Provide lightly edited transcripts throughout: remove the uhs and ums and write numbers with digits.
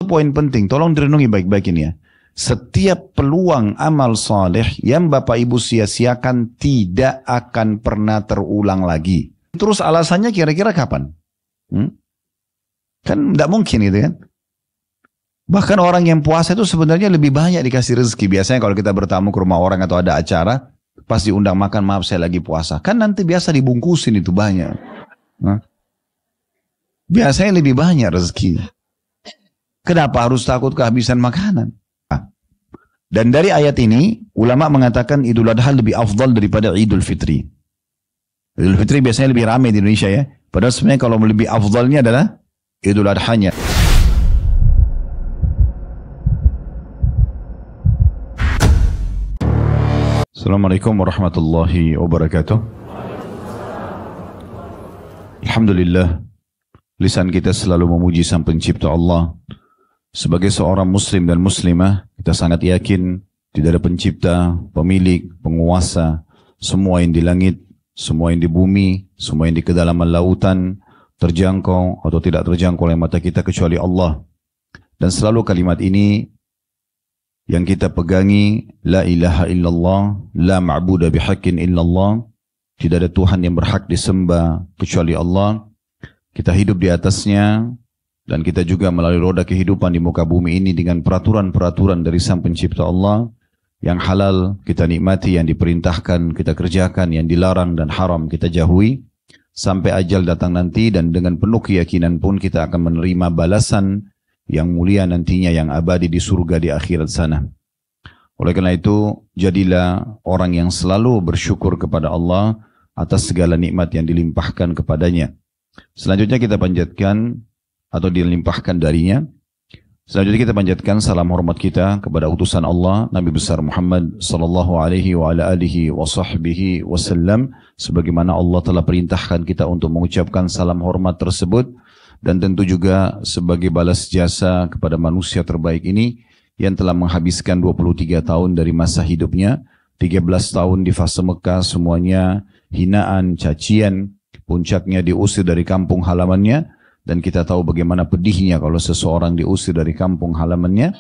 poin penting, tolong direnungi baik-baik ini ya. Setiap peluang amal saleh yang Bapak Ibu sia-siakan tidak akan pernah terulang lagi. Terus alasannya kira-kira kapan? Kan tidak mungkin gitu kan. Bahkan orang yang puasa itu sebenarnya lebih banyak dikasih rezeki. Biasanya kalau kita bertamu ke rumah orang atau ada acara, pas diundang makan, maaf saya lagi puasa. Kan nanti biasa dibungkusin itu banyak. Biasanya lebih banyak rezeki. Kenapa harus takut kehabisan makanan? Dan dari ayat ini, ulama mengatakan Idul Adha lebih afdal daripada Idul Fitri. Idul Fitri biasanya lebih ramai di Indonesia ya. Padahal sebenarnya kalau lebih afdalnya adalah Idul Adha-nya. Assalamualaikum warahmatullahi wabarakatuh. Alhamdulillah, lisan kita selalu memuji Sang Pencipta Allah. Sebagai seorang muslim dan muslimah, kita sangat yakin tidak ada pencipta, pemilik, penguasa, semua yang di langit, semua yang di bumi, semua yang di kedalaman lautan, terjangkau atau tidak terjangkau oleh mata kita kecuali Allah. Dan selalu kalimat ini yang kita pegangi, la ilaha illallah, la ma'buda bihaqqin illallah, tidak ada Tuhan yang berhak disembah kecuali Allah. Kita hidup di atasnya, dan kita juga melalui roda kehidupan di muka bumi ini dengan peraturan-peraturan dari Sang Pencipta Allah. Yang halal kita nikmati, yang diperintahkan kita kerjakan, yang dilarang dan haram kita jauhi. Sampai ajal datang nanti, dan dengan penuh keyakinan pun kita akan menerima balasan yang mulia nantinya, yang abadi di surga di akhirat sana. Oleh karena itu, jadilah orang yang selalu bersyukur kepada Allah atas segala nikmat yang dilimpahkan kepadanya. Selanjutnya kita panjatkan atau dilimpahkan darinya. Selanjutnya kita panjatkan salam hormat kita kepada utusan Allah, Nabi besar Muhammad sallallahu alaihi wa ala alihi wa sahbihi wasallam, sebagaimana Allah telah perintahkan kita untuk mengucapkan salam hormat tersebut, dan tentu juga sebagai balas jasa kepada manusia terbaik ini yang telah menghabiskan 23 tahun dari masa hidupnya, 13 tahun di fase Mekah, semuanya hinaan, cacian, puncaknya diusir dari kampung halamannya. Dan kita tahu bagaimana pedihnya kalau seseorang diusir dari kampung halamannya.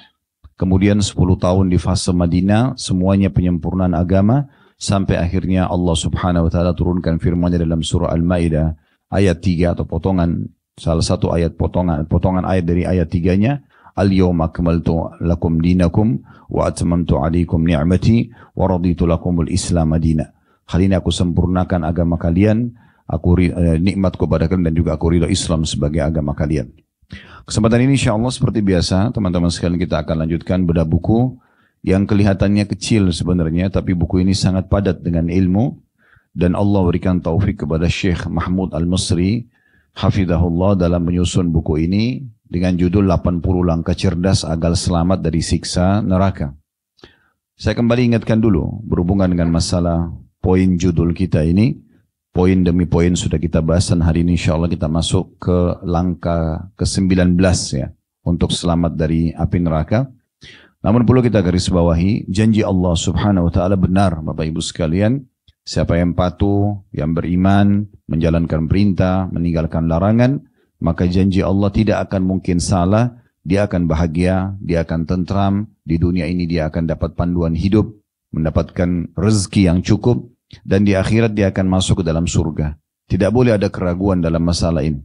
Kemudian 10 tahun di fase Madinah, semuanya penyempurnaan agama, sampai akhirnya Allah subhanahu wa ta'ala turunkan firman-Nya dalam surah Al-Ma'idah ayat 3 atau potongan, salah satu ayat potongan ayat dari ayat 3-nya, Al-yawma akmaltu lakum dinakum wa atmamtu alaikum ni'mati wa raditu lakumul Islam madina. Hari ini aku sempurnakan agama kalian, aku nikmat kepada kalian, dan juga aku ridha Islam sebagai agama kalian. Kesempatan ini insyaAllah seperti biasa, teman-teman sekalian, kita akan lanjutkan bedah buku yang kelihatannya kecil sebenarnya, tapi buku ini sangat padat dengan ilmu, dan Allah berikan taufik kepada Syekh Mahmud Al-Misri hafidhahullah dalam menyusun buku ini dengan judul 80 langkah cerdas agar selamat dari siksa neraka. Saya kembali ingatkan dulu berhubungan dengan masalah poin judul kita ini. Poin demi poin sudah kita bahas, dan hari ini insya Allah kita masuk ke langkah ke-19 ya, untuk selamat dari api neraka. Namun perlu kita garis bawahi, janji Allah subhanahu wa ta'ala benar Bapak Ibu sekalian. Siapa yang patuh, yang beriman, menjalankan perintah, meninggalkan larangan, maka janji Allah tidak akan mungkin salah. Dia akan bahagia, dia akan tentram, di dunia ini dia akan dapat panduan hidup, mendapatkan rezeki yang cukup, dan di akhirat dia akan masuk ke dalam surga. Tidak boleh ada keraguan dalam masalah ini.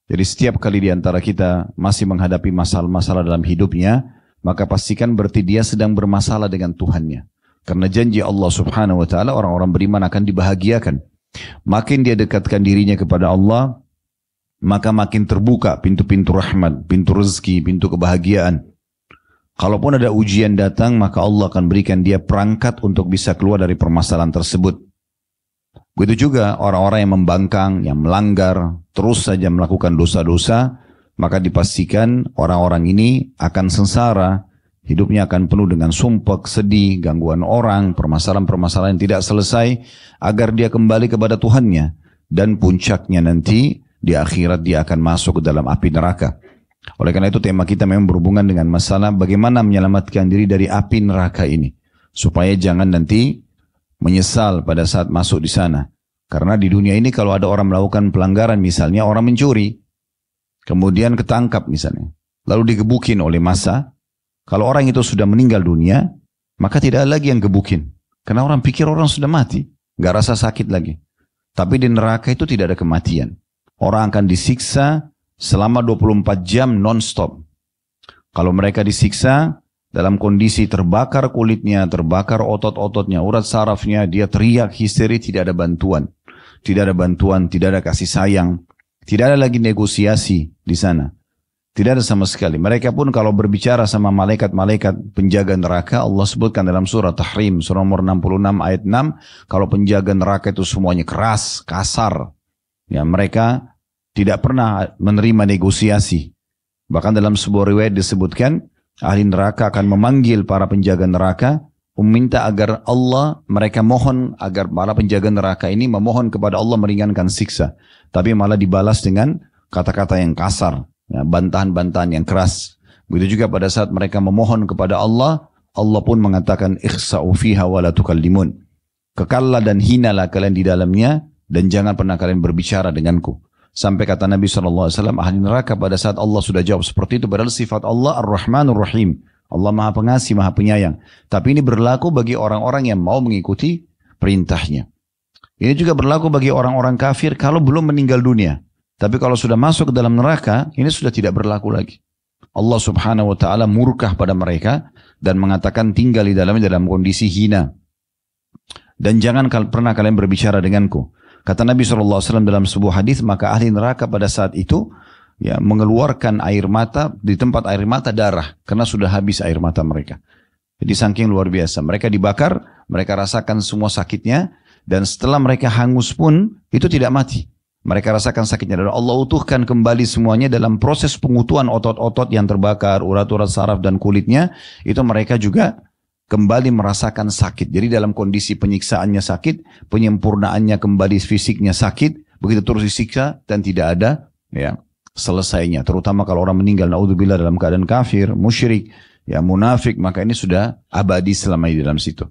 Jadi setiap kali di antara kita masih menghadapi masalah-masalah dalam hidupnya, maka pastikan berarti dia sedang bermasalah dengan Tuhannya. Karena janji Allah subhanahu wa ta'ala, orang-orang beriman akan dibahagiakan. Makin dia dekatkan dirinya kepada Allah, maka makin terbuka pintu-pintu rahmat, pintu rezeki, pintu kebahagiaan. Kalaupun ada ujian datang, maka Allah akan berikan dia perangkat untuk bisa keluar dari permasalahan tersebut. Begitu juga orang-orang yang membangkang, yang melanggar, terus saja melakukan dosa-dosa, maka dipastikan orang-orang ini akan sengsara, hidupnya akan penuh dengan sumpek, sedih, gangguan orang, permasalahan-permasalahan yang tidak selesai, agar dia kembali kepada Tuhannya. Dan puncaknya nanti, di akhirat dia akan masuk ke dalam api neraka. Oleh karena itu tema kita memang berhubungan dengan masalah bagaimana menyelamatkan diri dari api neraka ini. Supaya jangan nanti menyesal pada saat masuk di sana. Karena di dunia ini kalau ada orang melakukan pelanggaran, misalnya orang mencuri, kemudian ketangkap misalnya. lalu digebukin oleh massa. Kalau orang itu sudah meninggal dunia, maka tidak ada lagi yang gebukin. Karena orang pikir orang sudah mati, nggak rasa sakit lagi. Tapi di neraka itu tidak ada kematian. Orang akan disiksa selama 24 jam non-stop. Kalau mereka disiksa dalam kondisi terbakar kulitnya, terbakar otot-ototnya, urat sarafnya, dia teriak histeri, tidak ada bantuan. Tidak ada bantuan, tidak ada kasih sayang. Tidak ada lagi negosiasi di sana. Tidak ada sama sekali. Mereka pun kalau berbicara sama malaikat-malaikat penjaga neraka, Allah sebutkan dalam surah Tahrim, surah nomor 66 ayat 6, kalau penjaga neraka itu semuanya keras, kasar. Ya, mereka tidak pernah menerima negosiasi. Bahkan dalam sebuah riwayat disebutkan, ahli neraka akan memanggil para penjaga neraka, meminta agar Allah, mereka mohon agar para penjaga neraka ini memohon kepada Allah meringankan siksa. Tapi malah dibalas dengan kata-kata yang kasar. Ya, bantahan-bantahan yang keras. Begitu juga pada saat mereka memohon kepada Allah, Allah pun mengatakan ikhsa'u fiha wa la tukallimun. Kekallah dan hinalah kalian di dalamnya dan jangan pernah kalian berbicara denganku. Sampai kata Nabi SAW, ahli neraka pada saat Allah sudah jawab seperti itu, padahal sifat Allah Ar-Rahmanur Rahim. Allah Maha Pengasih, Maha Penyayang. Tapi ini berlaku bagi orang-orang yang mau mengikuti perintahnya. Ini juga berlaku bagi orang-orang kafir kalau belum meninggal dunia. Tapi kalau sudah masuk ke dalam neraka, ini sudah tidak berlaku lagi. Allah Subhanahu wa Ta'ala murkah pada mereka dan mengatakan tinggal di dalamnya dalam kondisi hina. Dan jangan pernah kalian berbicara denganku. Kata Nabi SAW dalam sebuah hadis, maka ahli neraka pada saat itu ya mengeluarkan air mata, di tempat air mata darah, karena sudah habis air mata mereka. Jadi saking luar biasa. Mereka dibakar, mereka rasakan semua sakitnya, dan setelah mereka hangus pun, itu tidak mati. Mereka rasakan sakitnya dan Allah utuhkan kembali semuanya dalam proses pengutuhan otot-otot yang terbakar, urat-urat saraf dan kulitnya, itu mereka juga kembali merasakan sakit. Jadi dalam kondisi penyiksaannya sakit, penyempurnaannya kembali fisiknya sakit, begitu terus disiksa dan tidak ada ya selesainya. Terutama kalau orang meninggal naudzubillah dalam keadaan kafir, musyrik, ya munafik, maka ini sudah abadi selama di dalam situ.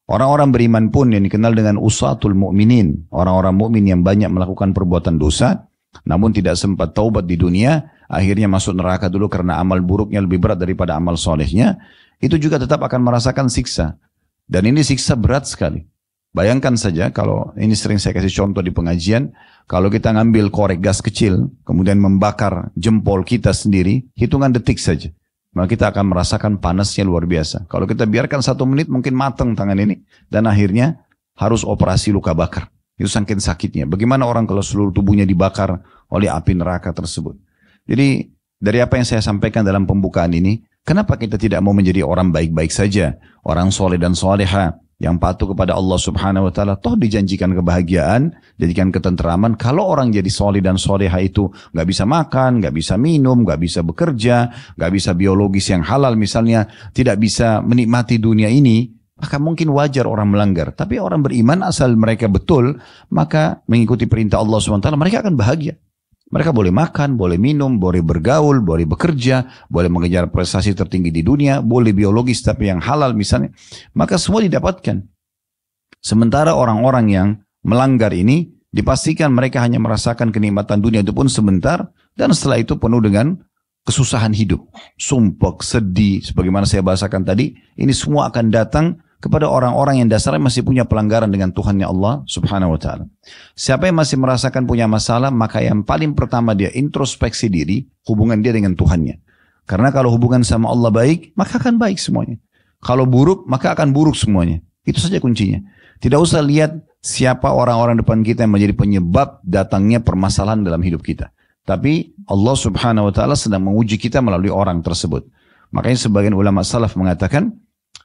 Orang-orang beriman pun yang dikenal dengan usatul mu'minin, orang-orang mukmin yang banyak melakukan perbuatan dosa, namun tidak sempat taubat di dunia, akhirnya masuk neraka dulu karena amal buruknya lebih berat daripada amal solehnya, itu juga tetap akan merasakan siksa. Dan ini siksa berat sekali. Bayangkan saja kalau, ini sering saya kasih contoh di pengajian, kalau kita ngambil korek gas kecil, kemudian membakar jempol kita sendiri, hitungan detik saja. Maka kita akan merasakan panasnya luar biasa. Kalau kita biarkan 1 menit mungkin matang tangan ini. Dan akhirnya harus operasi luka bakar. Itu saking sakitnya. Bagaimana orang kalau seluruh tubuhnya dibakar oleh api neraka tersebut. Jadi dari apa yang saya sampaikan dalam pembukaan ini, kenapa kita tidak mau menjadi orang baik-baik saja. Orang soleh dan soleha yang patuh kepada Allah Subhanahu wa Ta'ala, toh dijanjikan kebahagiaan, janjikan ketenteraman. Kalau orang jadi soleh dan soleha itu nggak bisa makan, nggak bisa minum, nggak bisa bekerja, nggak bisa biologis yang halal misalnya, tidak bisa menikmati dunia ini, maka mungkin wajar orang melanggar. Tapi orang beriman asal mereka betul, maka mengikuti perintah Allah Subhanahu wa Ta'ala, mereka akan bahagia. Mereka boleh makan, boleh minum, boleh bergaul, boleh bekerja, boleh mengejar prestasi tertinggi di dunia, boleh biologis tapi yang halal misalnya. Maka semua didapatkan. Sementara orang-orang yang melanggar ini, dipastikan mereka hanya merasakan kenikmatan dunia itu pun sebentar, dan setelah itu penuh dengan kesusahan hidup. Sumpek, sedih, sebagaimana saya bahasakan tadi, ini semua akan datang kepada orang-orang yang dasarnya masih punya pelanggaran dengan Tuhannya Allah Subhanahu wa Ta'ala. Siapa yang masih merasakan punya masalah, maka yang paling pertama dia introspeksi diri, hubungan dia dengan Tuhannya. Karena kalau hubungan sama Allah baik, maka akan baik semuanya. Kalau buruk, maka akan buruk semuanya. Itu saja kuncinya. Tidak usah lihat siapa orang-orang depan kita yang menjadi penyebab datangnya permasalahan dalam hidup kita. Tapi Allah Subhanahu wa Ta'ala sedang menguji kita melalui orang tersebut. Makanya sebagian ulama salaf mengatakan,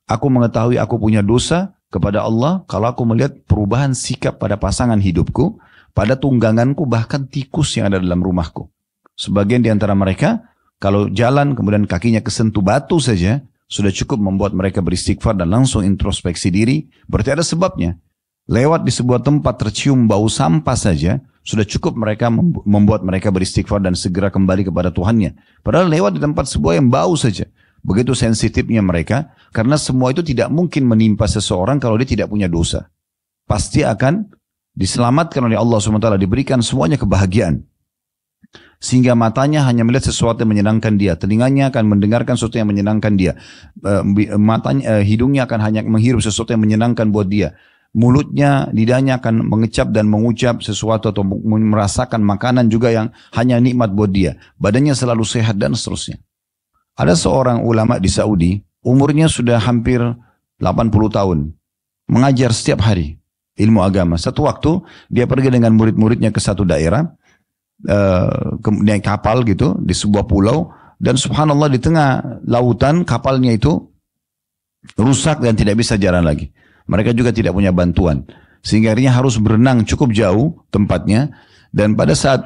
aku mengetahui aku punya dosa kepada Allah kalau aku melihat perubahan sikap pada pasangan hidupku, pada tungganganku, bahkan tikus yang ada dalam rumahku. Sebagian di antara mereka, kalau jalan kemudian kakinya kesentuh batu saja, sudah cukup membuat mereka beristighfar dan langsung introspeksi diri, berarti ada sebabnya. Lewat di sebuah tempat tercium bau sampah saja, sudah cukup mereka membuat mereka beristighfar dan segera kembali kepada Tuhannya. Padahal lewat di tempat sebuah yang bau saja. Begitu sensitifnya mereka, karena semua itu tidak mungkin menimpa seseorang kalau dia tidak punya dosa. Pasti akan diselamatkan oleh Allah SWT, diberikan semuanya kebahagiaan. Sehingga matanya hanya melihat sesuatu yang menyenangkan dia, telinganya akan mendengarkan sesuatu yang menyenangkan dia, hidungnya akan hanya menghirup sesuatu yang menyenangkan buat dia, mulutnya, lidahnya akan mengecap dan mengucap sesuatu atau merasakan makanan juga yang hanya nikmat buat dia, badannya selalu sehat dan seterusnya. Ada seorang ulama di Saudi, umurnya sudah hampir 80 tahun, mengajar setiap hari ilmu agama. Satu waktu dia pergi dengan murid-muridnya ke satu daerah, naik kapal gitu di sebuah pulau, dan subhanallah di tengah lautan kapalnya itu rusak dan tidak bisa jalan lagi. Mereka juga tidak punya bantuan, sehingga akhirnya harus berenang cukup jauh tempatnya. Dan pada saat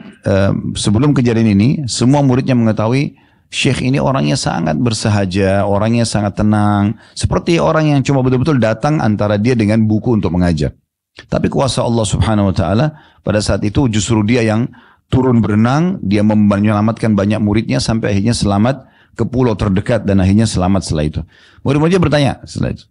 sebelum kejadian ini, semua muridnya mengetahui Syekh ini orangnya sangat bersahaja, orangnya sangat tenang, seperti orang yang cuma betul-betul datang antara dia dengan buku untuk mengajar. Tapi kuasa Allah Subhanahu wa taala pada saat itu justru dia yang turun berenang, dia menyelamatkan banyak muridnya sampai akhirnya selamat ke pulau terdekat dan akhirnya selamat setelah itu. Murid-muridnya bertanya setelah itu,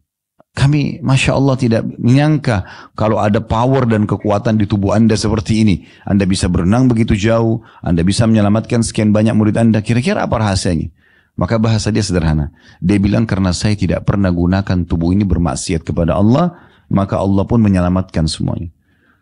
kami Masya Allah tidak menyangka kalau ada power dan kekuatan di tubuh Anda seperti ini. Anda bisa berenang begitu jauh, Anda bisa menyelamatkan sekian banyak murid Anda. Kira-kira apa rahasianya? Maka bahasa dia sederhana. Dia bilang, karena saya tidak pernah gunakan tubuh ini bermaksiat kepada Allah, maka Allah pun menyelamatkan semuanya.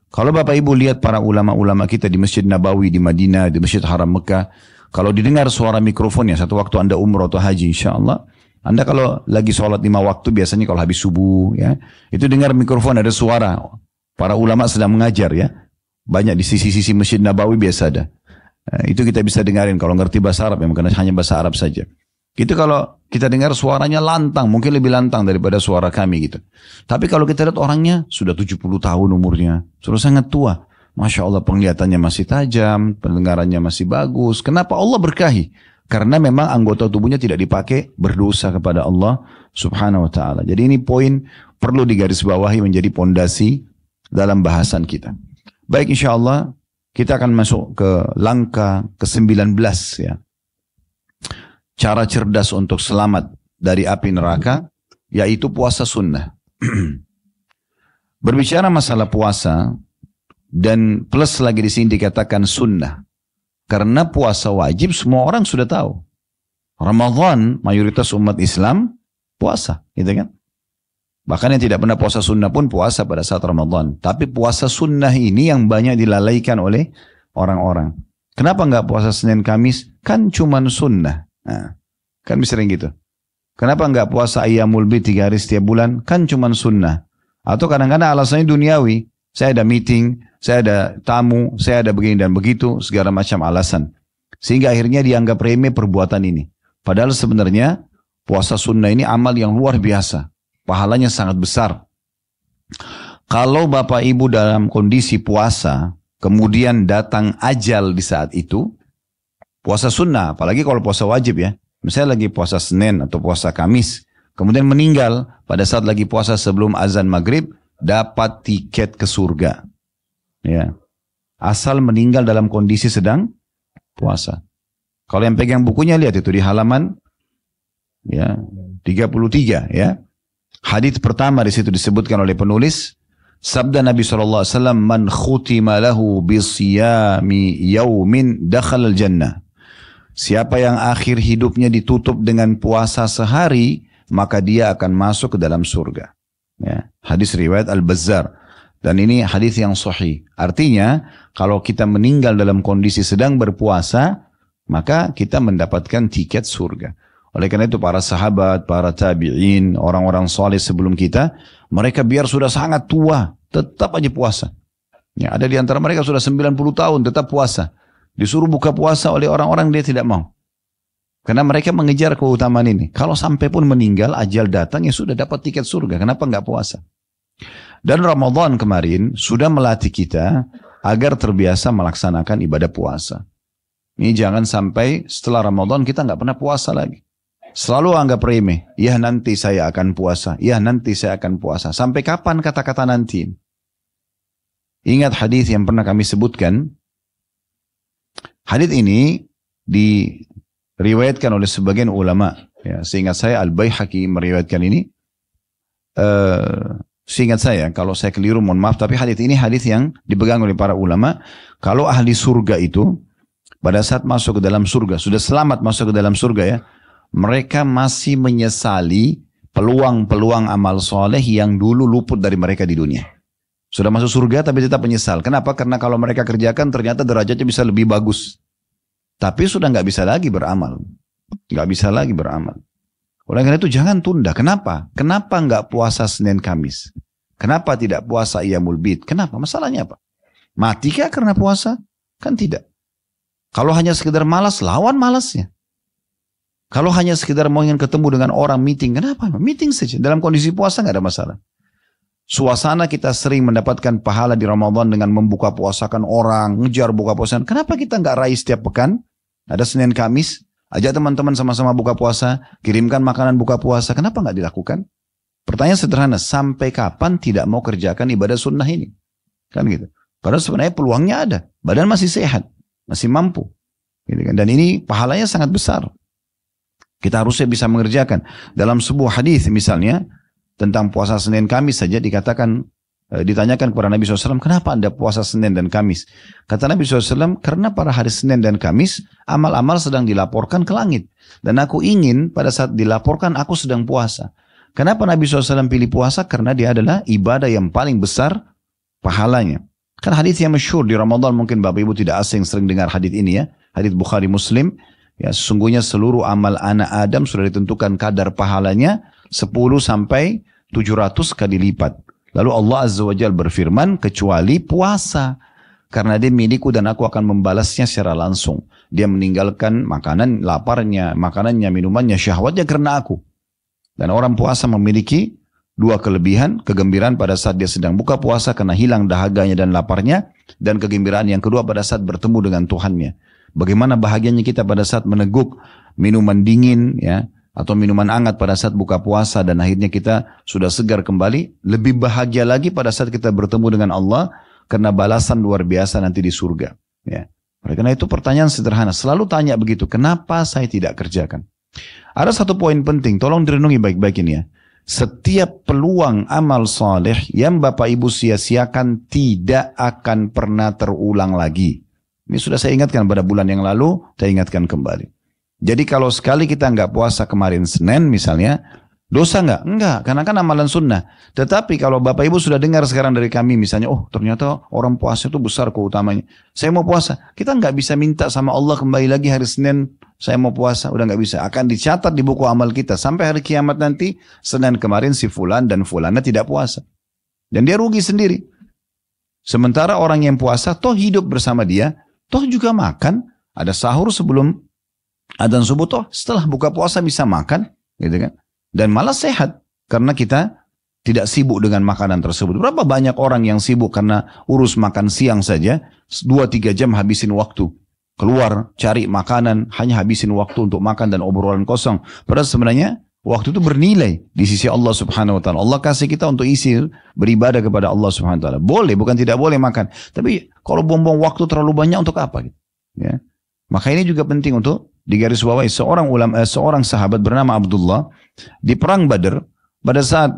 Kalau Bapak Ibu lihat para ulama-ulama kita di Masjid Nabawi di Madinah, di Masjid Haram Mekah, kalau didengar suara mikrofonnya, satu waktu Anda umrah atau haji insya Allah, Anda kalau lagi sholat 5 waktu, biasanya kalau habis subuh, ya, itu dengar mikrofon ada suara. Para ulama sedang mengajar, ya. Banyak di sisi-sisi Masjid Nabawi biasa ada. Itu kita bisa dengarin kalau ngerti bahasa Arab, ya, karena hanya bahasa Arab saja. Itu kalau kita dengar suaranya lantang, mungkin lebih lantang daripada suara kami gitu. Tapi kalau kita lihat orangnya sudah 70 tahun umurnya, sudah sangat tua. Masya Allah, penglihatannya masih tajam, pendengarannya masih bagus. Kenapa Allah berkahi? Karena memang anggota tubuhnya tidak dipakai berdosa kepada Allah Subhanahu wa taala. Jadi ini poin perlu digarisbawahi menjadi pondasi dalam bahasan kita. Baik, insya Allah kita akan masuk ke langkah ke-19, ya. Cara cerdas untuk selamat dari api neraka, yaitu puasa sunnah. Berbicara masalah puasa, dan plus lagi di sini dikatakan sunnah. Karena puasa wajib semua orang sudah tahu. Ramadan mayoritas umat Islam puasa, gitu kan? Bahkan yang tidak pernah puasa sunnah pun puasa pada saat Ramadan. Tapi puasa sunnah ini yang banyak dilalaikan oleh orang-orang. Kenapa nggak puasa Senin Kamis? Kan cuman sunnah. Nah, kan sering gitu. Kenapa nggak puasa Ayyamul Bid 3 hari setiap bulan? Kan cuman sunnah. Atau kadang-kadang alasannya duniawi. Saya ada meeting, saya ada tamu, saya ada begini dan begitu, segala macam alasan. Sehingga akhirnya dianggap remeh perbuatan ini. Padahal sebenarnya puasa sunnah ini amal yang luar biasa. Pahalanya sangat besar. Kalau Bapak Ibu dalam kondisi puasa, kemudian datang ajal di saat itu, puasa sunnah, apalagi kalau puasa wajib, ya. Misalnya lagi puasa Senin atau puasa Kamis, kemudian meninggal pada saat lagi puasa sebelum azan maghrib, dapat tiket ke surga. Ya. Asal meninggal dalam kondisi sedang puasa. Kalau yang pegang bukunya lihat itu di halaman, ya, 33, ya. Hadits pertama di situ disebutkan oleh penulis, sabda Nabi SAW, man khutima lahu bisiyami yaumin dakhal al-jannah. Siapa yang akhir hidupnya ditutup dengan puasa sehari, maka dia akan masuk ke dalam surga. Ya, hadis riwayat Al-Bazzar. Dan ini hadis yang sahih. Artinya, kalau kita meninggal dalam kondisi sedang berpuasa, maka kita mendapatkan tiket surga. Oleh karena itu para sahabat, para tabi'in, orang-orang saleh sebelum kita, mereka biar sudah sangat tua, tetap aja puasa. Ya, ada di antara mereka sudah 90 tahun tetap puasa. Disuruh buka puasa oleh orang-orang, dia tidak mau. Karena mereka mengejar keutamaan ini. Kalau sampai pun meninggal, ajal datang, ya sudah dapat tiket surga. Kenapa enggak puasa? Dan Ramadan kemarin sudah melatih kita agar terbiasa melaksanakan ibadah puasa. Ini jangan sampai setelah Ramadan kita enggak pernah puasa lagi. Selalu anggap remeh. Ya nanti saya akan puasa. Ya nanti saya akan puasa. Sampai kapan kata-kata nanti? Ingat hadis yang pernah kami sebutkan. Hadis ini diriwayatkan oleh sebagian ulama. Ya, seingat saya Al-Baihaqi meriwayatkan ini. Seingat saya, kalau saya keliru mohon maaf. Tapi hadis ini hadis yang dipegang oleh para ulama. Kalau ahli surga itu pada saat masuk ke dalam surga, sudah selamat masuk ke dalam surga ya, mereka masih menyesali peluang-peluang amal soleh yang dulu luput dari mereka di dunia. Sudah masuk surga tapi tetap menyesal. Kenapa? Karena kalau mereka kerjakan ternyata derajatnya bisa lebih bagus. Tapi sudah nggak bisa lagi beramal. Nggak bisa lagi beramal. Oleh karena itu jangan tunda. Kenapa? Kenapa nggak puasa Senin Kamis? Kenapa tidak puasa Iyamul Bid? Kenapa? Masalahnya apa? Matikah karena puasa? Kan tidak. Kalau hanya sekedar malas, lawan malasnya. Kalau hanya sekedar mau ingin ketemu dengan orang meeting, kenapa? Meeting saja. Dalam kondisi puasa nggak ada masalah. Suasana kita sering mendapatkan pahala di Ramadan dengan membuka puasakan orang, ngejar buka puasa. Kenapa kita nggak raih setiap pekan? Ada Senin Kamis, ajak teman-teman sama-sama buka puasa, kirimkan makanan buka puasa. Kenapa nggak dilakukan? Pertanyaan sederhana, sampai kapan tidak mau kerjakan ibadah sunnah ini? Kan gitu. Padahal sebenarnya peluangnya ada. Badan masih sehat, masih mampu. Gitu kan. Dan ini pahalanya sangat besar. Kita harusnya bisa mengerjakan. Dalam sebuah hadis misalnya, tentang puasa Senin Kamis saja dikatakan, ditanyakan kepada Nabi SAW, kenapa anda puasa Senin dan Kamis? Kata Nabi SAW, karena pada hari Senin dan Kamis, amal-amal sedang dilaporkan ke langit. Dan aku ingin pada saat dilaporkan, aku sedang puasa. Kenapa Nabi SAW pilih puasa? Karena dia adalah ibadah yang paling besar pahalanya. Kan hadis yang masyhur di Ramadan, mungkin Bapak Ibu tidak asing sering dengar hadis ini ya. Hadis Bukhari Muslim. Ya, sesungguhnya seluruh amal anak Adam sudah ditentukan kadar pahalanya 10 sampai 700 kali lipat. Lalu Allah Azza wa Jalla berfirman, kecuali puasa. Karena dia milikku dan aku akan membalasnya secara langsung. Dia meninggalkan makanan, laparnya, makanannya, minumannya, syahwatnya karena aku. Dan orang puasa memiliki dua kelebihan, kegembiraan pada saat dia sedang buka puasa karena hilang dahaganya dan laparnya, dan kegembiraan yang kedua pada saat bertemu dengan Tuhannya. Bagaimana bahagianya kita pada saat meneguk minuman dingin ya, atau minuman hangat pada saat buka puasa dan akhirnya kita sudah segar kembali. Lebih bahagia lagi pada saat kita bertemu dengan Allah karena balasan luar biasa nanti di surga ya. Oleh karena itu pertanyaan sederhana, selalu tanya begitu, kenapa saya tidak kerjakan? Ada satu poin penting, tolong direnungi baik-baik ini ya. Setiap peluang amal saleh yang Bapak Ibu sia-siakan tidak akan pernah terulang lagi. Ini sudah saya ingatkan pada bulan yang lalu, saya ingatkan kembali. Jadi kalau sekali kita nggak puasa kemarin Senin misalnya, dosa nggak? Enggak, karena kan amalan sunnah. Tetapi kalau Bapak Ibu sudah dengar sekarang dari kami misalnya, oh ternyata orang puasa itu besar keutamanya. Saya mau puasa. Kita nggak bisa minta sama Allah kembali lagi hari Senin, saya mau puasa. Udah nggak bisa. Akan dicatat di buku amal kita. Sampai hari kiamat nanti, Senin kemarin si Fulan dan Fulana tidak puasa. Dan dia rugi sendiri. Sementara orang yang puasa, toh hidup bersama dia, toh juga makan, ada sahur sebelum adzan subuh, toh setelah buka puasa bisa makan, gitu kan? Dan malah sehat, karena kita tidak sibuk dengan makanan tersebut. Berapa banyak orang yang sibuk karena urus makan siang saja, 2-3 jam habisin waktu. Keluar, cari makanan, hanya habisin waktu untuk makan dan obrolan kosong. Padahal sebenarnya, waktu itu bernilai di sisi Allah Subhanahu Wa Taala. Allah kasih kita untuk isi beribadah kepada Allah Subhanahu Wa Taala. Boleh, bukan tidak boleh makan. Tapi kalau buang-buang waktu terlalu banyak untuk apa? Gitu. Ya. Maka ini juga penting untuk digarisbawahi. Seorang sahabat bernama Abdullah di perang Badar, pada saat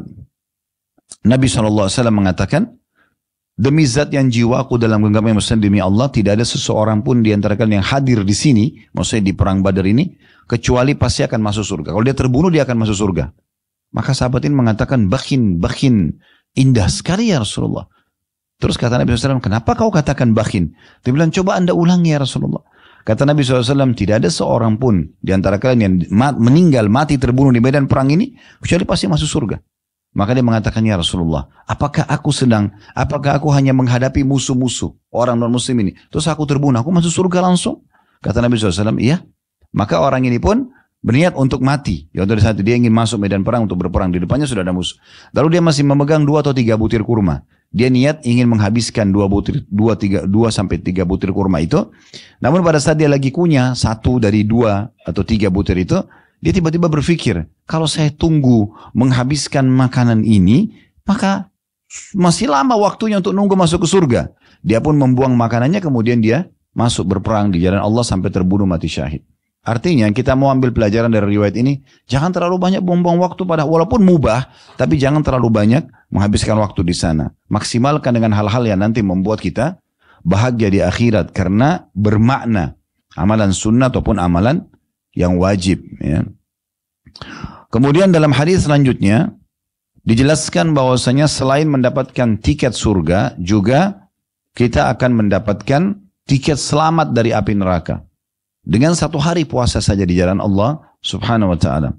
Nabi SAW mengatakan, demi zat yang jiwaku dalam genggaman Muslim, demi Allah tidak ada seseorang pun di antara kalian yang hadir di sini, maksudnya di perang Badar ini, kecuali pasti akan masuk surga. Kalau dia terbunuh, dia akan masuk surga. Maka sahabat ini mengatakan, bakhin, indah sekali ya Rasulullah. Terus kata Nabi SAW, kenapa kau katakan bakhin? Dia bilang, coba anda ulangi ya Rasulullah. Kata Nabi SAW, tidak ada seorang pun di antara kalian yang meninggal, mati, terbunuh di medan perang ini, kecuali pasti masuk surga. Maka dia mengatakan, ya Rasulullah, apakah aku hanya menghadapi musuh-musuh orang non-muslim ini, terus aku terbunuh, aku masuk surga langsung? Kata Nabi SAW, iya. Maka orang ini pun berniat untuk mati. Ya, dari saat dia ingin masuk medan perang untuk berperang, di depannya sudah ada musuh. Lalu dia masih memegang 2 atau 3 butir kurma. Dia niat ingin menghabiskan 2 sampai 3 butir kurma itu. Namun pada saat dia lagi kunyah 1 dari 2 atau 3 butir itu, dia tiba-tiba berpikir, kalau saya tunggu menghabiskan makanan ini, maka masih lama waktunya untuk nunggu masuk ke surga. Dia pun membuang makanannya, kemudian dia masuk berperang di jalan Allah sampai terbunuh mati syahid. Artinya kita mau ambil pelajaran dari riwayat ini, jangan terlalu banyak buang-buang waktu pada, walaupun mubah, tapi jangan terlalu banyak menghabiskan waktu di sana. Maksimalkan dengan hal-hal yang nanti membuat kita bahagia di akhirat, karena bermakna. Amalan sunnah ataupun amalan yang wajib. Ya. Kemudian dalam hadis selanjutnya dijelaskan bahwasanya selain mendapatkan tiket surga, juga kita akan mendapatkan tiket selamat dari api neraka. Dengan 1 hari puasa saja di jalan Allah subhanahu wa ta'ala.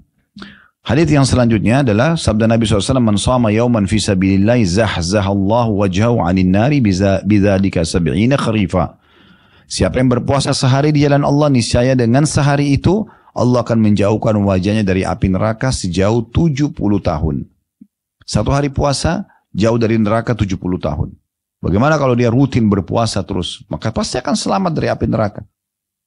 Hadis yang selanjutnya adalah sabda Nabi SAW, "Man shama yawman fi sabilillahi zahzahallahu wajhahu 'anil nari bidzalika 70 kharifa." Siapa yang berpuasa sehari di jalan Allah, niscaya dengan sehari itu Allah akan menjauhkan wajahnya dari api neraka sejauh 70 tahun. 1 hari puasa jauh dari neraka 70 tahun. Bagaimana kalau dia rutin berpuasa terus? Maka pasti akan selamat dari api neraka.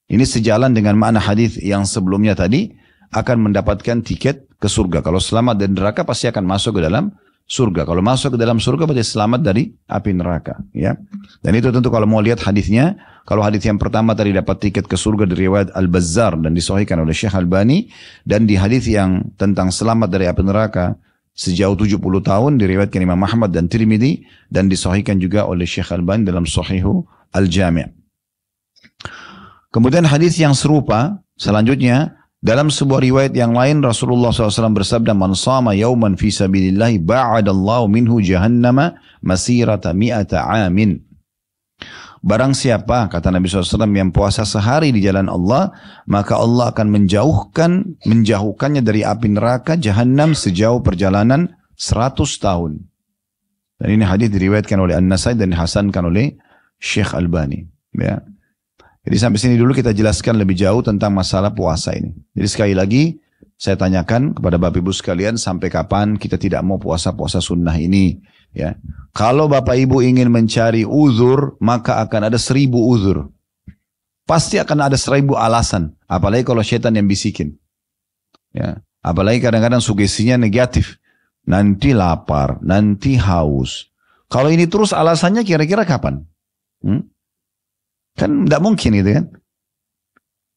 Ini sejalan dengan makna hadis yang sebelumnya tadi, akan mendapatkan tiket ke surga. Kalau selamat dari neraka pasti akan masuk ke dalam surga. Kalau masuk ke dalam surga berarti selamat dari api neraka. Ya. Dan itu tentu kalau mau lihat hadisnya, kalau hadis yang pertama tadi dapat tiket ke surga dari riwayat Al-Bazzar dan disahihkan oleh Syekh Albani, dan di hadis yang tentang selamat dari api neraka sejauh 70 tahun diriwayatkan Imam Ahmad dan Tirmidzi dan disahihkan juga oleh Syekh Albani dalam Sahihu Al-Jami'. Kemudian hadis yang serupa selanjutnya dalam sebuah riwayat yang lain Rasulullah SAW bersabda, "Man shama yawman fi sabilillahi ba'adallahu minhu jahannama masirata mi'ata amin." Barang siapa, kata Nabi SAW, yang puasa sehari di jalan Allah, maka Allah akan menjauhkannya dari api neraka Jahannam sejauh perjalanan 100 tahun. Dan ini hadis diriwayatkan oleh An-Nasai dan dihasankan oleh Syekh Albani. Ya. Jadi sampai sini dulu kita jelaskan lebih jauh tentang masalah puasa ini. Jadi sekali lagi saya tanyakan kepada Bapak Ibu sekalian, sampai kapan kita tidak mau puasa-puasa sunnah ini? Ya. Kalau Bapak Ibu ingin mencari uzur, maka akan ada 1000 uzur. Pasti akan ada 1000 alasan. Apalagi kalau syaitan yang bisikin. Ya. Apalagi kadang-kadang sugestinya negatif. Nanti lapar, nanti haus. Kalau ini terus alasannya kira-kira kapan? Kan tidak mungkin gitu kan.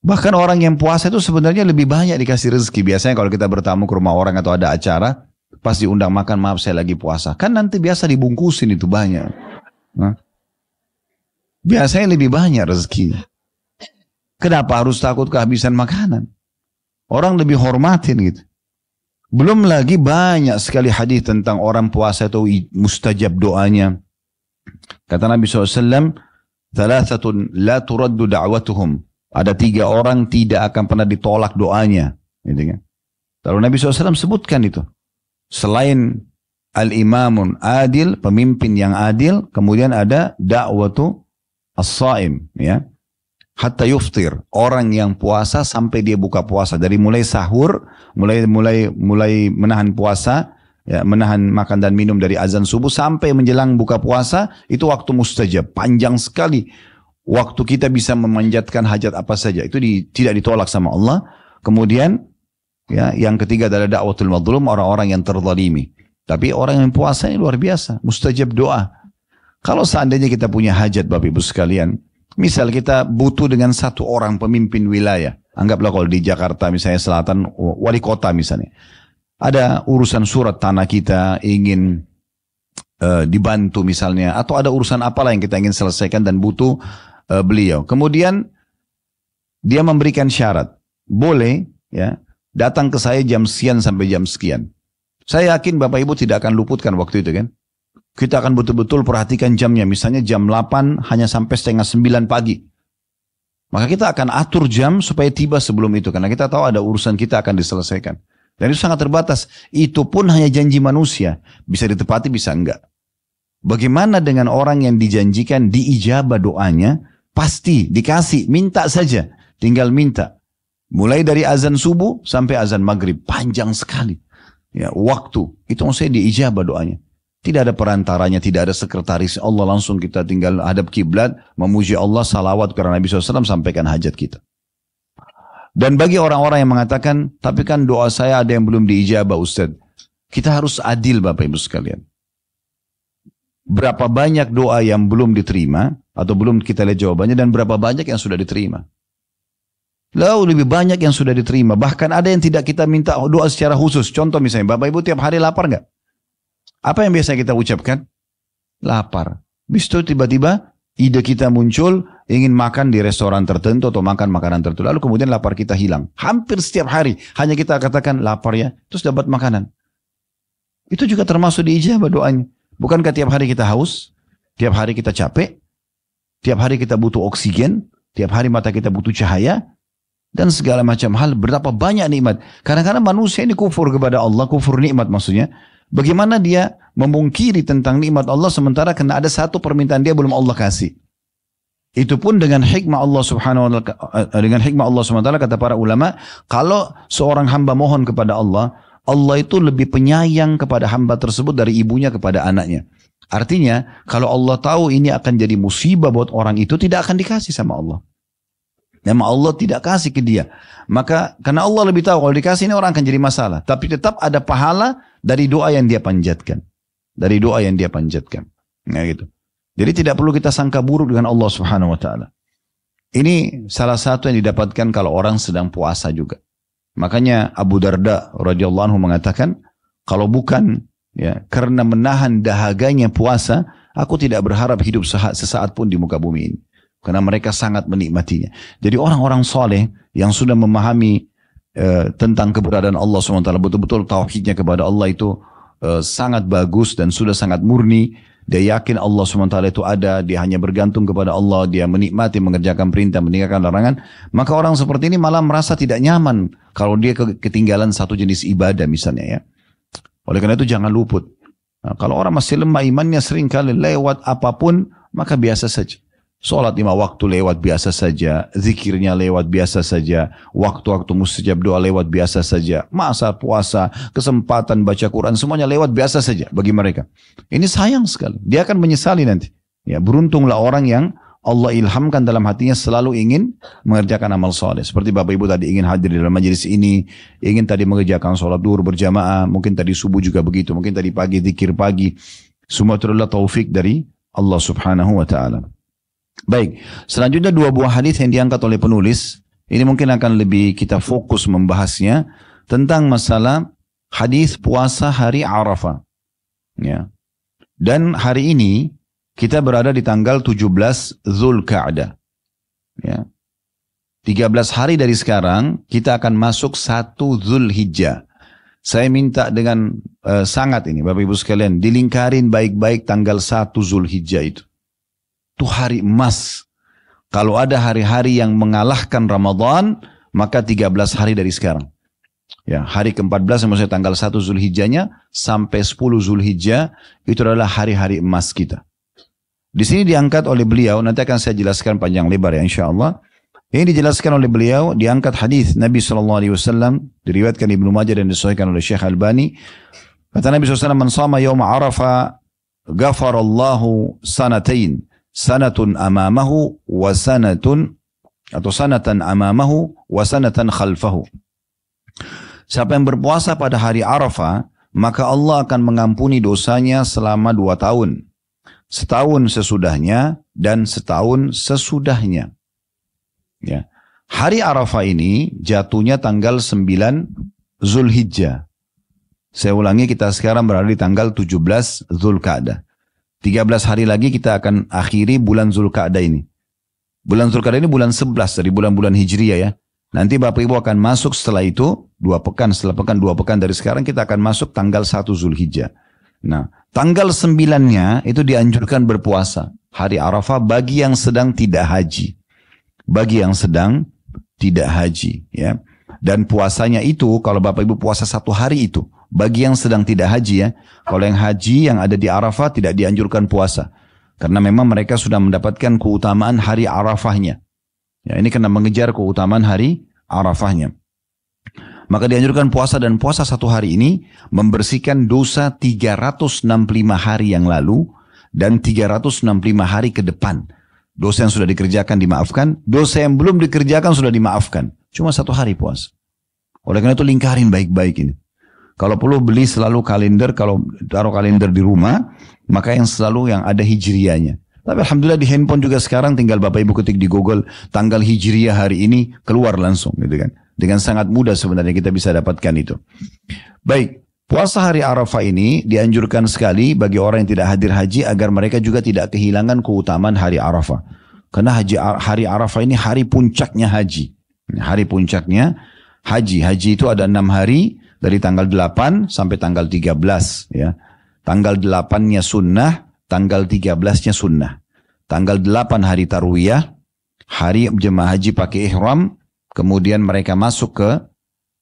Bahkan orang yang puasa itu sebenarnya lebih banyak dikasih rezeki. Biasanya kalau kita bertamu ke rumah orang atau ada acara, pas diundang makan, maaf saya lagi puasa. Kan nanti biasa dibungkusin itu banyak. Biasanya lebih banyak rezeki. Kenapa harus takut kehabisan makanan? Orang lebih hormatin gitu. Belum lagi banyak sekali hadis tentang orang puasa itu mustajab doanya. Kata Nabi SAW, "Thalathatun la turaddu da'watuhum." Ada 3 orang tidak akan pernah ditolak doanya. Gitu kan? Lalu Nabi SAW sebutkan itu. Selain al-imamun adil, pemimpin yang adil, kemudian ada da'watu as-saim. Ya. Hatta yuftir, orang yang puasa sampai dia buka puasa. Dari mulai sahur, mulai menahan puasa, ya, menahan makan dan minum dari azan subuh sampai menjelang buka puasa, itu waktu mustajab, panjang sekali. Waktu kita bisa memanjatkan hajat apa saja, itu tidak ditolak sama Allah. Kemudian ya, yang ketiga adalah da'watul mazlum, orang-orang yang terzalimi. Tapi orang yang puasa ini luar biasa, mustajab doa. Kalau seandainya kita punya hajat Bapak Ibu sekalian, misal kita butuh dengan 1 orang pemimpin wilayah, anggaplah kalau di Jakarta misalnya selatan, wali kota misalnya. Ada urusan surat tanah kita ingin dibantu misalnya, atau ada urusan apalah yang kita ingin selesaikan dan butuh beliau. Kemudian dia memberikan syarat, boleh ya datang ke saya jam sekian sampai jam sekian. Saya yakin Bapak Ibu tidak akan luputkan waktu itu kan. Kita akan betul-betul perhatikan jamnya, misalnya jam 8 hanya sampai setengah 9 pagi. Maka kita akan atur jam supaya tiba sebelum itu, karena kita tahu ada urusan kita akan diselesaikan. Dan itu sangat terbatas. Itu pun hanya janji manusia. Bisa ditepati, bisa enggak. Bagaimana dengan orang yang dijanjikan diijabah doanya, pasti dikasih, minta saja. Tinggal minta. Mulai dari azan subuh sampai azan maghrib. Panjang sekali. Ya, waktu. Itu maksudnya diijabah doanya. Tidak ada perantaranya, tidak ada sekretaris. Allah langsung kita tinggal hadap kiblat, memuji Allah, salawat kepada Nabi SAW, sampaikan hajat kita. Dan bagi orang-orang yang mengatakan, tapi kan doa saya ada yang belum diijabah Ustaz. Kita harus adil Bapak Ibu sekalian. Berapa banyak doa yang belum diterima, atau belum kita lihat jawabannya, dan berapa banyak yang sudah diterima. Lalu lebih banyak yang sudah diterima. Bahkan ada yang tidak kita minta doa secara khusus. Contoh misalnya, Bapak Ibu tiap hari lapar nggak? Apa yang biasa kita ucapkan? Lapar. Habis itu tiba-tiba ide kita muncul, ingin makan di restoran tertentu atau makan makanan tertentu. Lalu kemudian lapar kita hilang. Hampir setiap hari hanya kita katakan lapar ya, terus dapat makanan. Itu juga termasuk diijabah doanya. Bukankah tiap hari kita haus? Tiap hari kita capek? Tiap hari kita butuh oksigen? Tiap hari mata kita butuh cahaya? Dan segala macam hal, berapa banyak nikmat. Kadang-kadang manusia ini kufur kepada Allah, kufur nikmat maksudnya. Bagaimana dia memungkiri tentang nikmat Allah sementara kena ada satu permintaan dia belum Allah kasih. Itu pun dengan hikmah Allah subhanahu wa ta'ala, dengan hikmah Allah subhanahu wa ta'ala kata para ulama, kalau seorang hamba mohon kepada Allah, Allah itu lebih penyayang kepada hamba tersebut dari ibunya kepada anaknya. Artinya, kalau Allah tahu ini akan jadi musibah buat orang itu, tidak akan dikasih sama Allah. Memang Allah tidak kasih ke dia. Maka karena Allah lebih tahu kalau dikasih ini orang akan jadi masalah. Tapi tetap ada pahala dari doa yang dia panjatkan. Dari doa yang dia panjatkan. Nah, gitu. Jadi tidak perlu kita sangka buruk dengan Allah subhanahu wa ta'ala. Ini salah satu yang didapatkan kalau orang sedang puasa juga. Makanya Abu Darda radhiyallahu anhu mengatakan, kalau bukan ya karena menahan dahaganya puasa, aku tidak berharap hidup sesaat pun di muka bumi ini. Karena mereka sangat menikmatinya. Jadi orang-orang soleh yang sudah memahami tentang keberadaan Allah SWT, betul-betul tauhidnya kepada Allah itu sangat bagus dan sudah sangat murni. Dia yakin Allah SWT itu ada, dia hanya bergantung kepada Allah, dia menikmati mengerjakan perintah, meninggalkan larangan. Maka orang seperti ini malah merasa tidak nyaman kalau dia ketinggalan satu jenis ibadah misalnya ya. Oleh karena itu jangan luput. Nah, kalau orang masih lemah imannya seringkali lewat apapun, maka biasa saja. Sholat 5 waktu lewat biasa saja, zikirnya lewat biasa saja, waktu-waktu mustajab doa lewat biasa saja, masa puasa, kesempatan baca Quran, semuanya lewat biasa saja bagi mereka. Ini sayang sekali, dia akan menyesali nanti. Ya, beruntunglah orang yang Allah ilhamkan dalam hatinya selalu ingin mengerjakan amal soleh. Seperti Bapak Ibu tadi ingin hadir dalam majelis ini, ingin tadi mengerjakan sholat duhur berjamaah, mungkin tadi subuh juga begitu, mungkin tadi pagi zikir pagi. Semua itu adalah taufik dari Allah subhanahu wa ta'ala. Baik, selanjutnya 2 buah hadis yang diangkat oleh penulis. Ini mungkin akan lebih kita fokus membahasnya tentang masalah hadis puasa hari Arafah. Ya. Dan hari ini kita berada di tanggal 17 Zulqa'dah. Ya. 13 hari dari sekarang kita akan masuk 1 Zulhijjah. Saya minta dengan sangat ini Bapak Ibu sekalian, dilingkarin baik-baik tanggal 1 Zulhijjah itu. Itu hari emas. Kalau ada hari-hari yang mengalahkan Ramadan, maka 13 hari dari sekarang. Ya, hari ke-14 maksudnya tanggal 1 Zulhijjahnya sampai 10 Zulhijjah itu adalah hari-hari emas kita. Di sini diangkat oleh beliau, nanti akan saya jelaskan panjang lebar ya insyaallah. Ini dijelaskan oleh beliau, diangkat hadis Nabi SAW, diriwayatkan Ibnu Majah dan disahihkan oleh Syekh Albani. Kata Nabi SAW, "Man shama yawma Arafah, ghafarallahu sanatain. Sanatun amamahu wa sanatun atau sanatan amamahu wa sanatan khalfahu." Siapa yang berpuasa pada hari Arafah, maka Allah akan mengampuni dosanya selama 2 tahun. Setahun sesudahnya dan setahun sesudahnya. Ya. Hari Arafah ini jatuhnya tanggal 9 Zulhijjah. Saya ulangi, kita sekarang berada di tanggal 17 Zulqa'dah. 13 hari lagi kita akan akhiri bulan Zulqa'dah ini. Bulan Zulqa'dah ini bulan 11 dari bulan-bulan Hijriyah ya. Nanti Bapak Ibu akan masuk setelah itu, 2 pekan, setelah pekan 2 pekan dari sekarang kita akan masuk tanggal 1 Zulhijjah. Nah, tanggal 9-nya itu dianjurkan berpuasa. Hari Arafah bagi yang sedang tidak haji. Bagi yang sedang tidak haji ya. Dan puasanya itu, kalau Bapak Ibu puasa 1 hari itu, bagi yang sedang tidak haji ya, kalau yang haji yang ada di Arafah tidak dianjurkan puasa. Karena memang mereka sudah mendapatkan keutamaan hari Arafahnya. Ya, ini karena mengejar keutamaan hari Arafahnya. Maka dianjurkan puasa, dan puasa 1 hari ini membersihkan dosa 365 hari yang lalu dan 365 hari ke depan. Dosa yang sudah dikerjakan dimaafkan, dosa yang belum dikerjakan sudah dimaafkan. Cuma 1 hari puasa. Oleh karena itu lingkarin baik-baik ini. Kalau perlu beli selalu kalender, kalau taruh kalender di rumah, maka yang selalu yang ada hijriyahnya. Tapi alhamdulillah di handphone juga sekarang tinggal Bapak Ibu ketik di Google tanggal hijriyah hari ini, keluar langsung gitu kan. Dengan sangat mudah sebenarnya kita bisa dapatkan itu. Baik, puasa hari Arafah ini dianjurkan sekali bagi orang yang tidak hadir haji agar mereka juga tidak kehilangan keutamaan hari Arafah. Karena hari Arafah ini hari puncaknya haji. Hari puncaknya haji. Haji itu ada 6 hari dari tanggal 8 sampai tanggal 13. Ya. Tanggal 8-nya sunnah, tanggal 13-nya sunnah. Tanggal 8 hari tarwiyah, hari jemaah haji pakai ihram, kemudian mereka masuk ke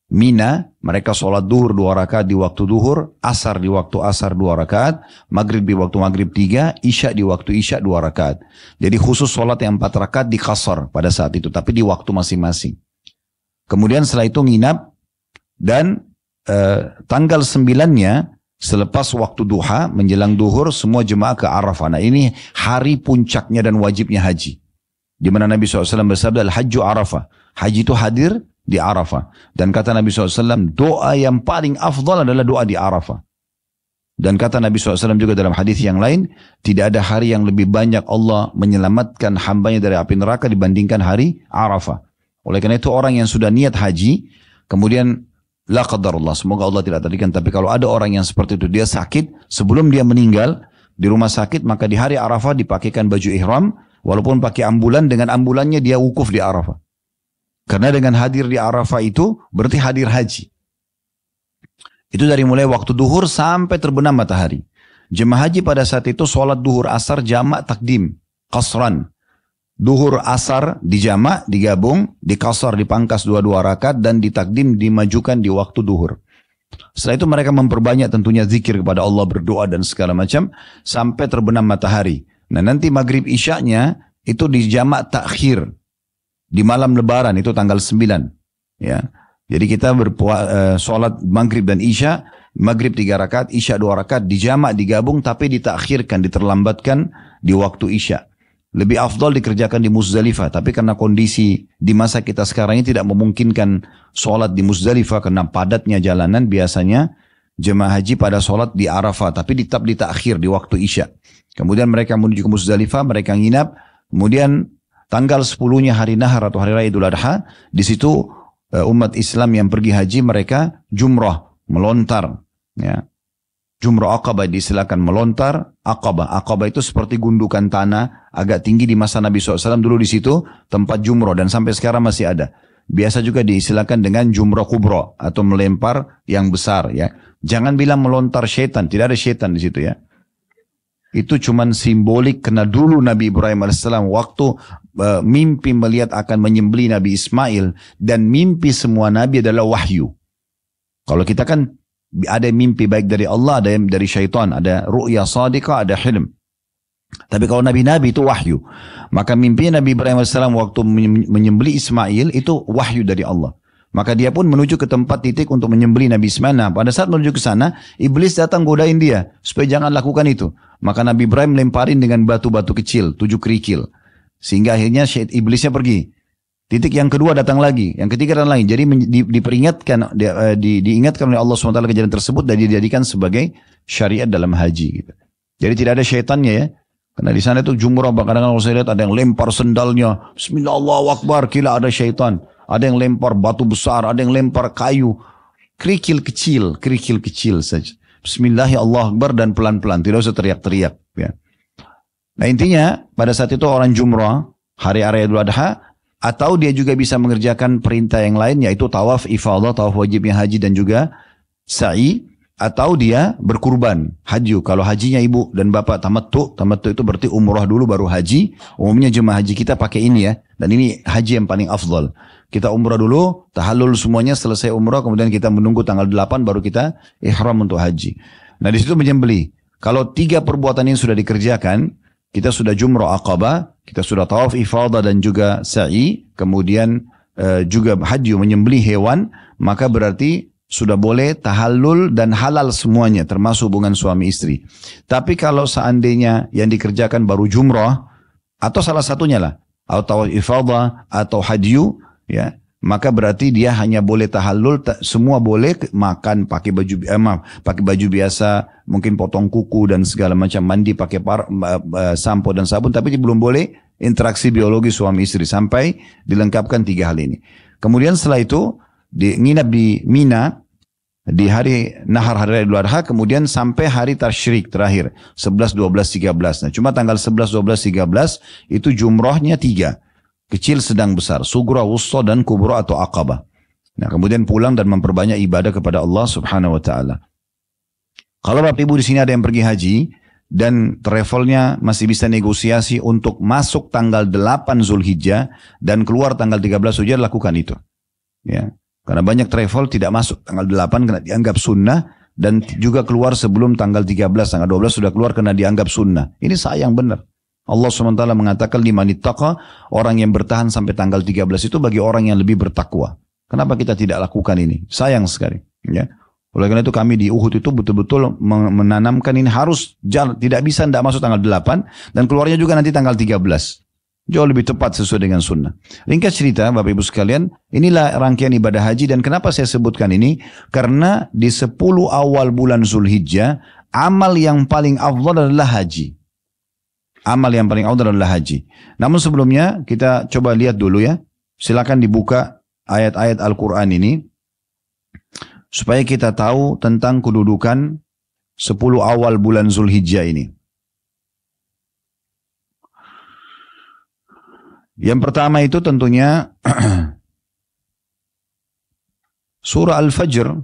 Mina, mereka sholat duhur 2 rakaat di waktu duhur, asar di waktu asar 2 rakaat, maghrib di waktu maghrib 3, isya di waktu isya 2 rakaat. Jadi khusus sholat yang 4 rakaat di qasar pada saat itu, tapi di waktu masing-masing. Kemudian setelah itu nginap, dan tanggal 9-nya, selepas waktu duha, menjelang duhur, semua jemaah ke Arafah. Nah ini hari puncaknya dan wajibnya haji. Di mana Nabi SAW bersabda, Al-Hajju Arafah. Haji itu hadir di Arafah. Dan kata Nabi SAW, doa yang paling afdal adalah doa di Arafah. Dan kata Nabi SAW juga dalam hadis yang lain, tidak ada hari yang lebih banyak Allah menyelamatkan hambanya dari api neraka dibandingkan hari Arafah. Oleh karena itu orang yang sudah niat haji, kemudian la qadarullah, semoga Allah tidak tadikan, tapi kalau ada orang yang seperti itu, dia sakit, sebelum dia meninggal di rumah sakit, maka di hari Arafah dipakaikan baju ihram, walaupun pakai ambulan, dengan ambulannya dia wukuf di Arafah. Karena dengan hadir di Arafah itu berarti hadir haji. Itu dari mulai waktu duhur sampai terbenam matahari. Jemaah haji pada saat itu sholat duhur asar jamak takdim, qasran. Duhur asar dijamak, digabung, dikasar, dipangkas 2 rakaat, dan ditakdim, dimajukan di waktu duhur. Setelah itu mereka memperbanyak tentunya zikir kepada Allah, berdoa dan segala macam, sampai terbenam matahari. Nah nanti maghrib isya'nya itu dijamak takhir. Di malam lebaran itu tanggal 9. Ya. Jadi kita sholat maghrib dan isya, maghrib 3 rakaat, isya 2 rakaat, dijamak, digabung, tapi ditakhirkan, diterlambatkan di waktu isya. Lebih afdal dikerjakan di Muzdalifah, tapi karena kondisi di masa kita sekarang ini tidak memungkinkan sholat di Muzdalifah karena padatnya jalanan, biasanya jemaah haji pada sholat di Arafah, tapi tetap ditakhir di waktu isya. Kemudian mereka menuju ke Muzdalifah, mereka nginap, kemudian tanggal 10-nya hari Nahar atau hari Raya Idul Adha, di situ umat Islam yang pergi haji mereka jumrah, melontar. Ya. Jumrah Aqabah disilakan melontar. Aqabah itu seperti gundukan tanah agak tinggi di masa Nabi SAW dulu di situ tempat jumrah dan sampai sekarang masih ada. Biasa juga disilakan dengan jumrah kubra atau melempar yang besar. Ya. Jangan bilang melontar syaitan, tidak ada syaitan di situ ya. Itu cuman simbolik karena dulu Nabi Ibrahim AS waktu mimpi melihat akan menyembelih Nabi Ismail, dan mimpi semua Nabi adalah wahyu. Kalau kita kan ada mimpi baik dari Allah, ada yang dari syaitan, ada ru'ya sadiqah, ada hilm. Tapi kalau Nabi-Nabi itu wahyu. Maka mimpi Nabi Ibrahim AS waktu menyembelih Ismail itu wahyu dari Allah. Maka dia pun menuju ke tempat titik untuk menyembelih Nabi Ismail. Nah, pada saat menuju ke sana, iblis datang godain dia supaya jangan lakukan itu. Maka Nabi Ibrahim lemparin dengan batu-batu kecil, 7 kerikil. Sehingga akhirnya iblisnya pergi. Titik yang kedua datang lagi, yang ketiga dan lain. Jadi diperingatkan, diingatkan oleh Allah SWT kejadian tersebut dan dijadikan sebagai syariat dalam haji. Gitu. Jadi tidak ada syaitannya ya. Karena di sana itu jumrah, kadang-kadang kalau saya lihat ada yang lempar sendalnya, Bismillah Allahu Akbar, kira ada syaitan. Ada yang lempar batu besar, ada yang lempar kayu. Kerikil kecil saja. Bismillah Allah Akbar dan pelan-pelan, tidak usah teriak-teriak. Ya. Nah intinya pada saat itu orang jumrah, hari Raya Idul Adha, atau dia juga bisa mengerjakan perintah yang lain, yaitu tawaf ifadah, tawaf wajibnya haji dan juga sa'i, atau dia berkurban, haji. Kalau hajinya ibu dan bapak tamattu itu berarti umrah dulu baru haji. Umumnya jemaah haji kita pakai ini ya, dan ini haji yang paling afdal. Kita umrah dulu, tahallul semuanya, selesai umrah, kemudian kita menunggu tanggal 8 baru kita ihram untuk haji. Nah di situ menyembelih. Kalau 3 perbuatan ini sudah dikerjakan, kita sudah jumrah Aqabah, kita sudah tawaf ifadah dan juga sa'i, kemudian juga haji menyembelih hewan, maka berarti sudah boleh tahallul dan halal semuanya, termasuk hubungan suami istri. Tapi kalau seandainya yang dikerjakan baru jumrah, atau salah satunya lah, atau tawaf ifadah, atau haji, ya, maka berarti dia hanya boleh tahallul, semua boleh makan, pakai baju biasa, mungkin potong kuku dan segala macam, mandi pakai sampo dan sabun, tapi dia belum boleh interaksi biologi suami istri sampai dilengkapkan 3 hal ini. Kemudian setelah itu nginap di Mina. di hari Nahar, hari Idul Adha, kemudian sampai hari Tasyrik terakhir 11, 12, 13. Nah, cuma tanggal 11, 12, 13 itu jumrahnya 3. Kecil, sedang, besar. Sugra, wusta, dan kubra atau aqabah. Nah, kemudian pulang dan memperbanyak ibadah kepada Allah Subhanahu wa taala. Kalau Bapak Ibu di sini ada yang pergi haji dan travelnya masih bisa negosiasi untuk masuk tanggal 8 Zulhijjah dan keluar tanggal 13 Zulhijjah, lakukan itu. Ya. Karena banyak travel tidak masuk tanggal 8 karena dianggap sunnah, dan juga keluar sebelum tanggal 13, tanggal 12 sudah keluar karena dianggap sunnah. Ini sayang benar. Allah SWT mengatakan liman ittaqa, orang yang bertahan sampai tanggal 13 itu bagi orang yang lebih bertakwa. Kenapa kita tidak lakukan ini? Sayang sekali. Ya. Oleh karena itu kami di Uhud itu betul-betul menanamkan ini harus jalan, tidak bisa tidak masuk tanggal 8 dan keluarnya juga nanti tanggal 13. Jauh lebih tepat sesuai dengan sunnah. Ringkas cerita Bapak Ibu sekalian, inilah rangkaian ibadah haji, dan kenapa saya sebutkan ini? Karena di 10 awal bulan Zulhijjah, amal yang paling afdal adalah haji. Amal yang paling afdal adalah haji. Namun sebelumnya kita coba lihat dulu ya. Silakan dibuka ayat-ayat Al-Quran ini, supaya kita tahu tentang kedudukan 10 awal bulan Zulhijjah ini. Yang pertama itu tentunya surah Al-Fajr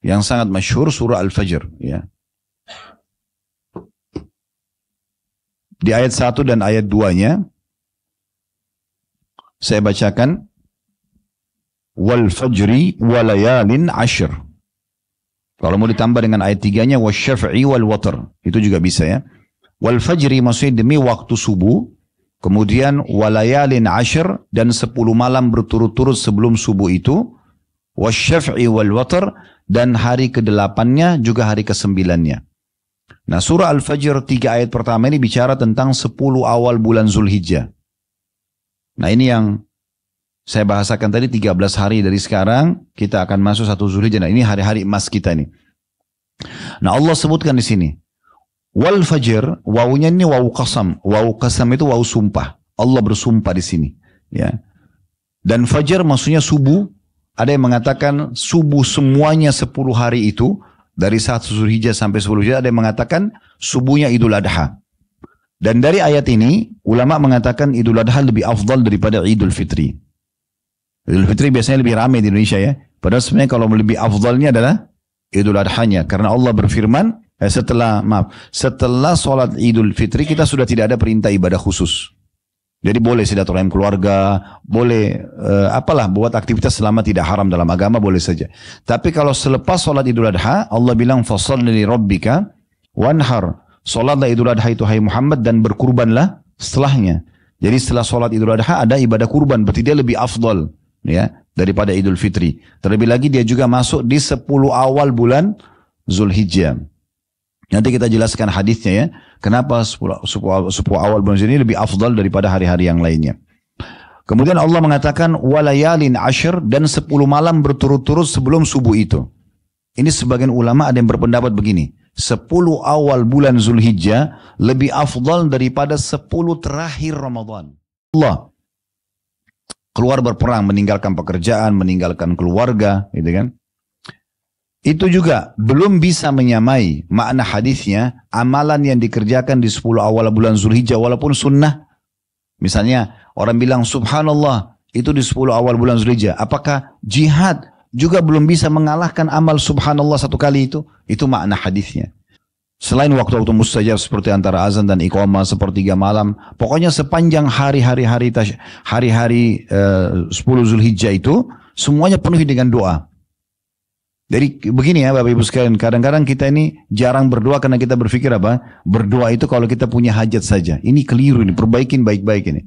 yang sangat masyhur, surah Al-Fajr ya. Di ayat 1 dan ayat 2-nya saya bacakan, wal fajri walayalin ashr. Kalau mau ditambah dengan ayat 3-nya wasyaf'i wal watr, itu juga bisa ya. Wal fajri maksudnya demi waktu subuh. Kemudian walayalin ashr, dan 10 malam berturut-turut sebelum subuh itu. Wasyaf'i wal watr, dan hari ke-8-nya juga hari ke-9-nya. Nah, surah Al-Fajr 3 ayat pertama ini bicara tentang 10 awal bulan Zulhijjah. Nah, ini yang saya bahasakan tadi, 13 hari dari sekarang kita akan masuk 1 Zulhijjah. Nah, ini hari-hari emas kita ini. Nah, Allah sebutkan di sini wal fajr, wawunya ini wawu qasam. Wawu qasam itu wawu sumpah. Allah bersumpah di sini, ya. Dan fajar maksudnya subuh. Ada yang mengatakan subuh semuanya 10 hari itu, dari 1 Zulhijjah sampai 10 Zulhijjah. Ada yang mengatakan subuhnya Idul Adha. Dan dari ayat ini ulama mengatakan Idul Adha lebih afdal daripada Idul Fitri. Idul Fitri biasanya lebih ramai di Indonesia ya. Padahal sebenarnya kalau lebih afdalnya adalah Idul Adha-nya. Karena Allah berfirman, setelah sholat Idul Fitri kita sudah tidak ada perintah ibadah khusus. Jadi boleh silaturahim keluarga, boleh buat aktivitas selama tidak haram dalam agama, boleh saja. Tapi kalau selepas sholat Idul Adha, Allah bilang fasholli li rabbika wanhar. Sholatlah Idul Adha itu hai Muhammad, dan berkurbanlah setelahnya. Jadi setelah sholat Idul Adha ada ibadah kurban, berarti dia lebih afdal ya daripada Idul Fitri. Terlebih lagi dia juga masuk di 10 awal bulan Zulhijjah. Nanti kita jelaskan hadisnya ya. Kenapa 10 awal bulan ini lebih afdal daripada hari-hari yang lainnya. Kemudian Allah mengatakan walayalin ashr, dan 10 malam berturut-turut sebelum subuh itu. Ini sebagian ulama ada yang berpendapat begini. 10 awal bulan Zulhijjah lebih afdal daripada 10 terakhir Ramadan. Allah keluar berperang, meninggalkan pekerjaan, meninggalkan keluarga, gitu kan. Itu juga belum bisa menyamai makna hadisnya amalan yang dikerjakan di 10 awal bulan Zulhijjah walaupun sunnah. Misalnya orang bilang subhanallah itu di 10 awal bulan Zulhijjah. Apakah jihad juga belum bisa mengalahkan amal subhanallah 1 kali itu? Itu makna hadisnya. Selain waktu-waktu mustajab seperti antara azan dan iqamah, sepertiga malam, pokoknya sepanjang hari-hari 10 Zulhijjah itu semuanya penuhi dengan doa. Jadi begini ya Bapak Ibu sekalian, kadang-kadang kita ini jarang berdoa karena kita berpikir apa? Berdoa itu kalau kita punya hajat saja. Ini keliru, ini perbaikin baik-baik ini.